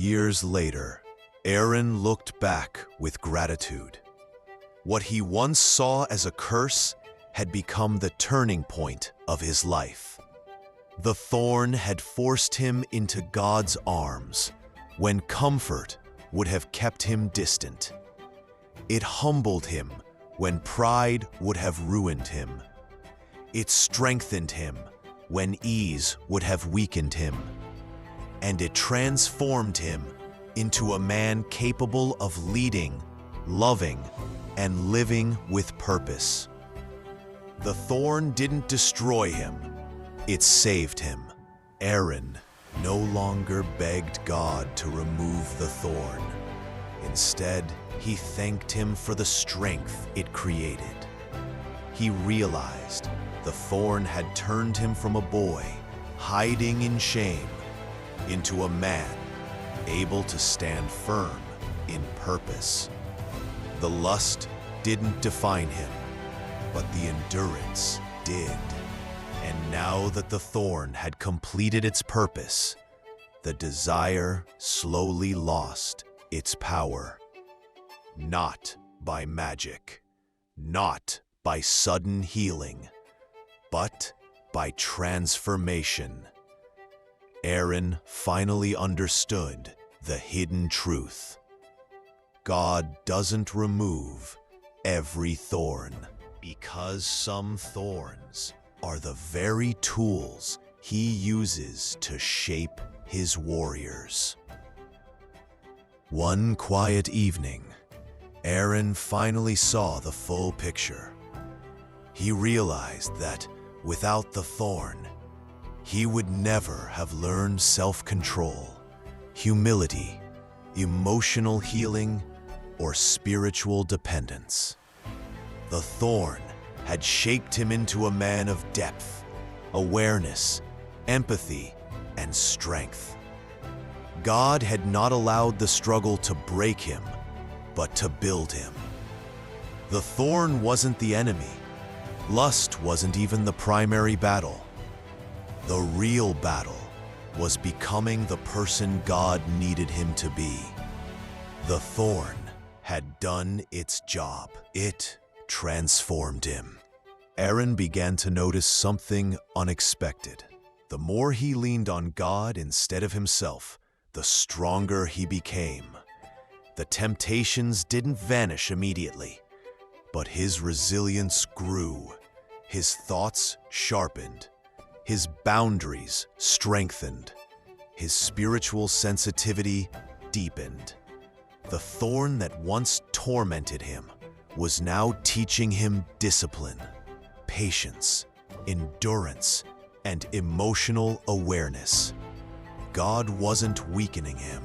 Years later, Aaron looked back with gratitude. What he once saw as a curse had become the turning point of his life. The thorn had forced him into God's arms when comfort would have kept him distant. It humbled him when pride would have ruined him. It strengthened him when ease would have weakened him. And it transformed him into a man capable of leading, loving, and living with purpose. The thorn didn't destroy him, it saved him. Aaron no longer begged God to remove the thorn. Instead, he thanked him for the strength it created. He realized the thorn had turned him from a boy hiding in shame into a man able to stand firm in purpose. The lust didn't define him, but the endurance did. And now that the thorn had completed its purpose, the desire slowly lost its power. Not by magic, not by sudden healing, but by transformation. Aaron finally understood the hidden truth. God doesn't remove every thorn, because some thorns are the very tools he uses to shape his warriors. One quiet evening, Aaron finally saw the full picture. He realized that without the thorn, he would never have learned self-control, humility, emotional healing, or spiritual dependence. The thorn had shaped him into a man of depth, awareness, empathy, and strength. God had not allowed the struggle to break him, but to build him. The thorn wasn't the enemy. Lust wasn't even the primary battle. The real battle was becoming the person God needed him to be. The thorn had done its job. It transformed him. Aaron began to notice something unexpected. The more he leaned on God instead of himself, the stronger he became. The temptations didn't vanish immediately, but his resilience grew. His thoughts sharpened. His boundaries strengthened. His spiritual sensitivity deepened. The thorn that once tormented him was now teaching him discipline, patience, endurance, and emotional awareness. God wasn't weakening him.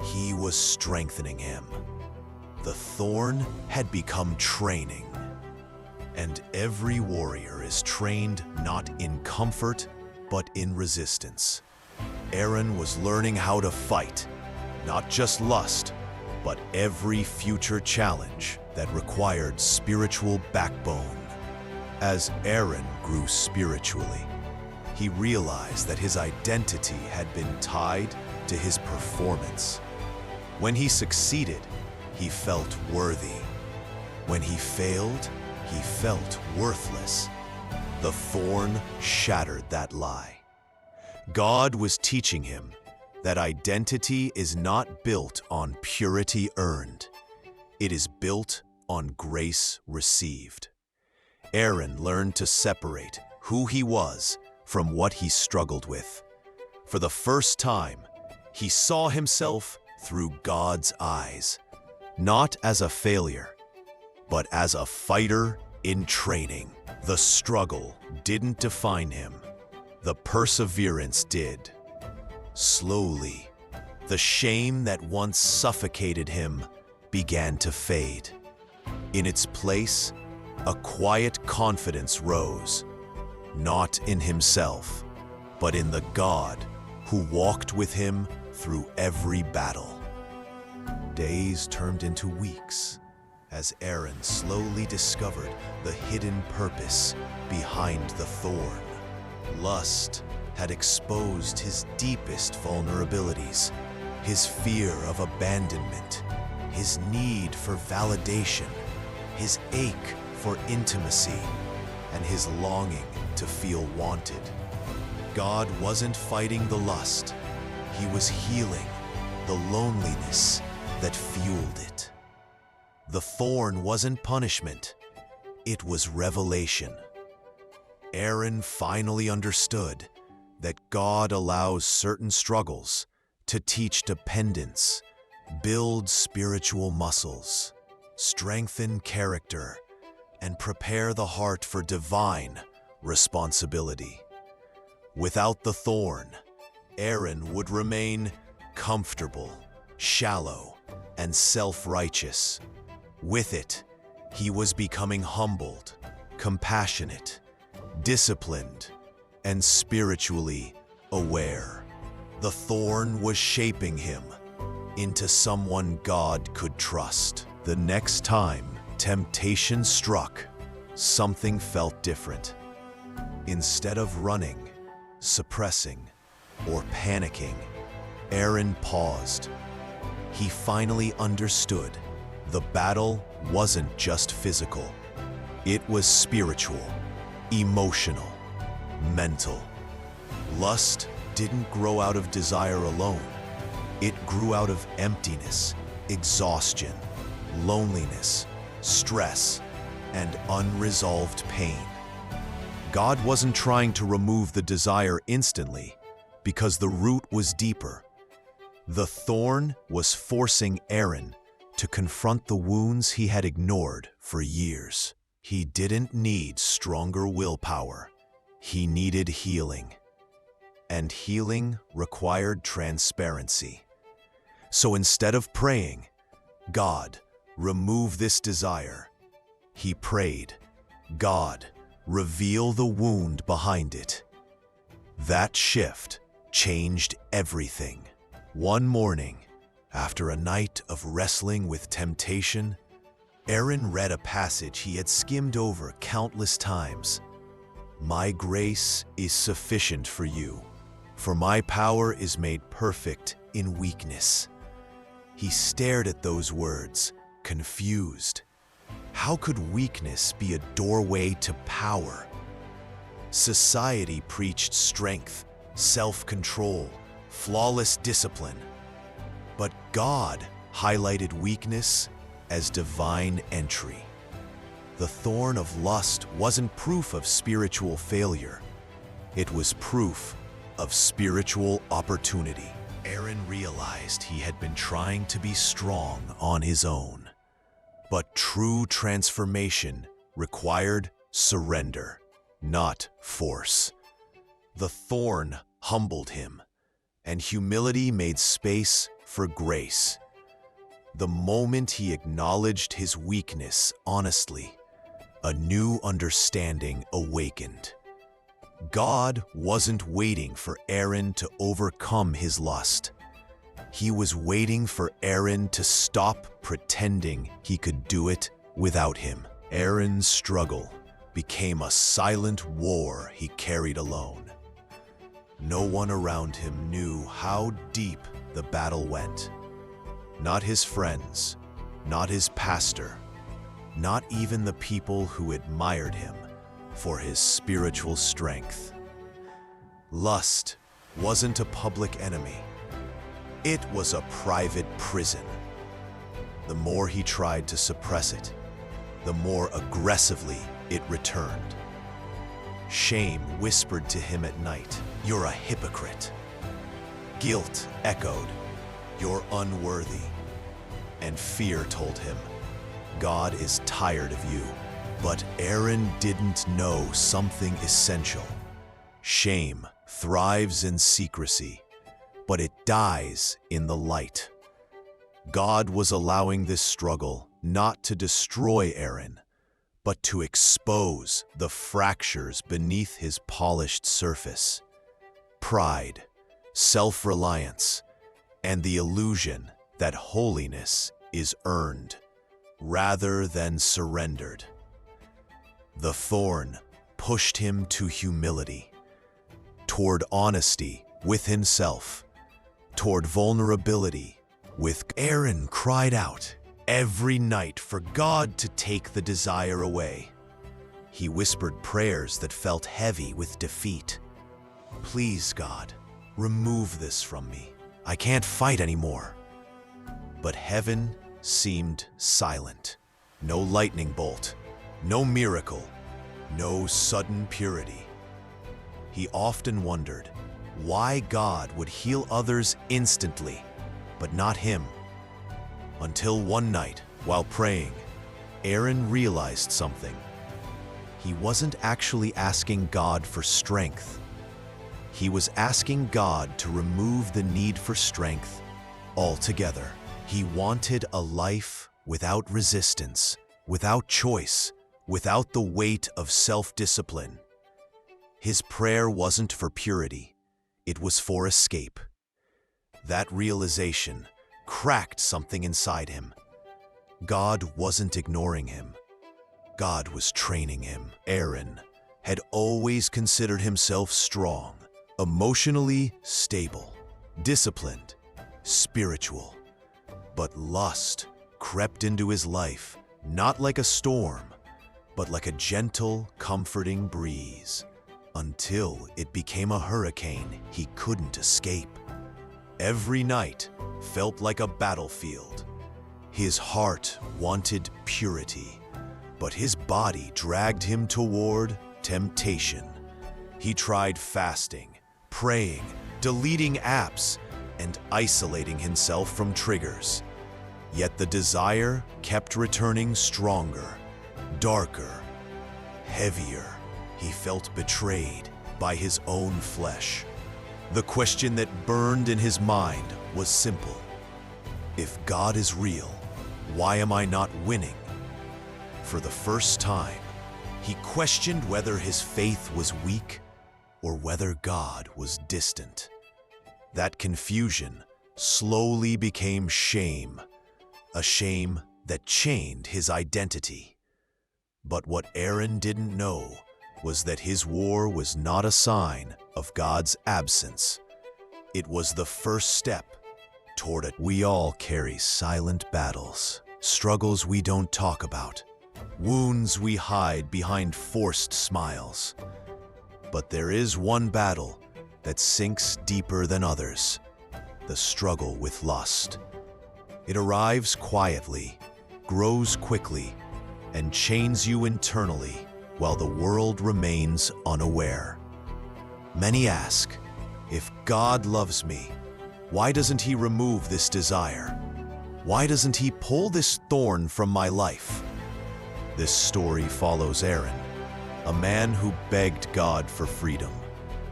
He was strengthening him. The thorn had become training. And every warrior is trained not in comfort, but in resistance. Aaron was learning how to fight, not just lust, but every future challenge that required spiritual backbone. As Aaron grew spiritually, he realized that his identity had been tied to his performance. When he succeeded, he felt worthy. When he failed, he felt worthless. The thorn shattered that lie. God was teaching him that identity is not built on purity earned. It is built on grace received. Aaron learned to separate who he was from what he struggled with. For the first time, he saw himself through God's eyes, not as a failure, but as a fighter in training. The struggle didn't define him. The perseverance did. Slowly, the shame that once suffocated him began to fade. In its place, a quiet confidence rose, not in himself, but in the God who walked with him through every battle. Days turned into weeks as Aaron slowly discovered the hidden purpose behind the thorn. Lust had exposed his deepest vulnerabilities, his fear of abandonment, his need for validation, his ache for intimacy, and his longing to feel wanted. God wasn't fighting the lust, he was healing the loneliness that fueled it. The thorn wasn't punishment, it was revelation. Aaron finally understood that God allows certain struggles to teach dependence, build spiritual muscles, strengthen character, and prepare the heart for divine responsibility. Without the thorn, Aaron would remain comfortable, shallow, and self-righteous. With it, he was becoming humbled, compassionate, disciplined, and spiritually aware. The thorn was shaping him into someone God could trust. The next time temptation struck, something felt different. Instead of running, suppressing, or panicking, Aaron paused. He finally understood the battle wasn't just physical. It was spiritual, emotional, mental. Lust didn't grow out of desire alone. It grew out of emptiness, exhaustion, loneliness, stress, and unresolved pain. God wasn't trying to remove the desire instantly because the root was deeper. The thorn was forcing Aaron to confront the wounds he had ignored for years. He didn't need stronger willpower. He needed healing. And healing required transparency. So instead of praying, "God, remove this desire," he prayed, "God, reveal the wound behind it." That shift changed everything. One morning, after a night of wrestling with temptation, Aaron read a passage he had skimmed over countless times. "My grace is sufficient for you, for my power is made perfect in weakness." He stared at those words, confused. How could weakness be a doorway to power? Society preached strength, self-control, flawless discipline. But God highlighted weakness as divine entry. The thorn of lust wasn't proof of spiritual failure. It was proof of spiritual opportunity. Aaron realized he had been trying to be strong on his own. But true transformation required surrender, not force. The thorn humbled him, and humility made space for grace. The moment he acknowledged his weakness honestly, a new understanding awakened. God wasn't waiting for Aaron to overcome his lust. He was waiting for Aaron to stop pretending he could do it without him. Aaron's struggle became a silent war he carried alone. No one around him knew how deep the battle went. Not his friends, not his pastor, not even the people who admired him for his spiritual strength. Lust wasn't a public enemy. It was a private prison. The more he tried to suppress it, the more aggressively it returned. Shame whispered to him at night, "You're a hypocrite." Guilt echoed, "You're unworthy." And fear told him, "God is tired of you." But Aaron didn't know something essential. Shame thrives in secrecy, but it dies in the light. God was allowing this struggle not to destroy Aaron, but to expose the fractures beneath his polished surface. Pride, self-reliance, and the illusion that holiness is earned rather than surrendered. The thorn pushed him to humility, toward honesty with himself, toward vulnerability. Aaron cried out every night for God to take the desire away. He whispered prayers that felt heavy with defeat. "Please, God, remove this from me. I can't fight anymore." But heaven seemed silent. No lightning bolt, no miracle, no sudden purity. He often wondered why God would heal others instantly, but not him. Until one night, while praying, Aaron realized something. He wasn't actually asking God for strength. He was asking God to remove the need for strength altogether. He wanted a life without resistance, without choice, without the weight of self-discipline. His prayer wasn't for purity, it was for escape. That realization cracked something inside him. God wasn't ignoring him. God was training him. Aaron had always considered himself strong, emotionally stable, disciplined, spiritual. But lust crept into his life, not like a storm, but like a gentle, comforting breeze, until it became a hurricane he couldn't escape. Every night felt like a battlefield. His heart wanted purity, but his body dragged him toward temptation. He tried fasting, praying, deleting apps, and isolating himself from triggers. Yet the desire kept returning stronger, darker, heavier. He felt betrayed by his own flesh. The question that burned in his mind was simple. If God is real, why am I not winning? For the first time, he questioned whether his faith was weak or whether God was distant. That confusion slowly became shame, a shame that chained his identity. But what Aaron didn't know was that his war was not a sign of God's absence. It was the first step toward it. We all carry silent battles, struggles we don't talk about, wounds we hide behind forced smiles. But there is one battle that sinks deeper than others, the struggle with lust. It arrives quietly, grows quickly, and chains you internally while the world remains unaware. Many ask, if God loves me, why doesn't he remove this desire? Why doesn't he pull this thorn from my life? This story follows Aaron, a man who begged God for freedom,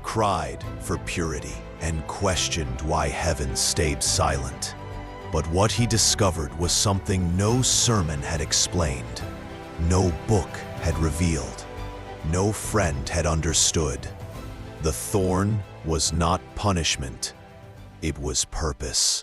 cried for purity, and questioned why heaven stayed silent. But what he discovered was something no sermon had explained, no book had revealed, no friend had understood. The thorn was not punishment, it was purpose.